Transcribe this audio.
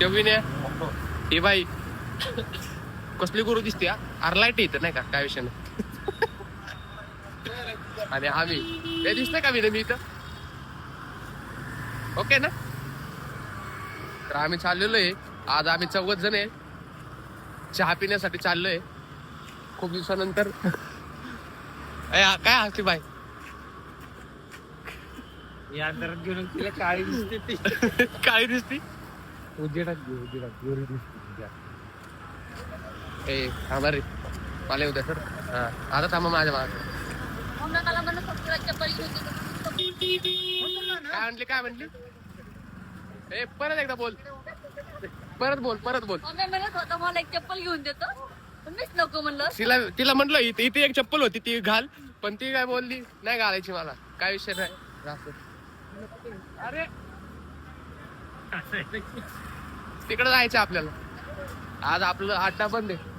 शविने ही बाई कसली गुरु दिसते अरे लाईट येत नाही का काय विषय नाही. आणि आम्ही ते दिसतंय का मी इथं ओके ना. तर आम्ही चाललेलो आहे आज आम्ही 14 जण आहे चहा पिण्यासाठी चाललोय खूप दिवसानंतर. काय हसती बाई या अंतरात घेऊन तिला काळी दिसते ती. काळी दिसती उजेडात गोरी दिसते. ए थांबा रे मला उद्या सर हा आता थांबा माझ्या मागे. काय म्हणली ए परत एकदा बोल परत बोल म्हणत होता मला एक चप्पल घेऊन देतो मीच नको म्हणलं. तिला म्हटलं इथे एक चप्पल होती ती घाल पण ती काय बोलली नाही घालायची मला काय विषय नाही. अरे तिकडे जायचं आपल्याला आज आपलं अड्डा बंद आहे.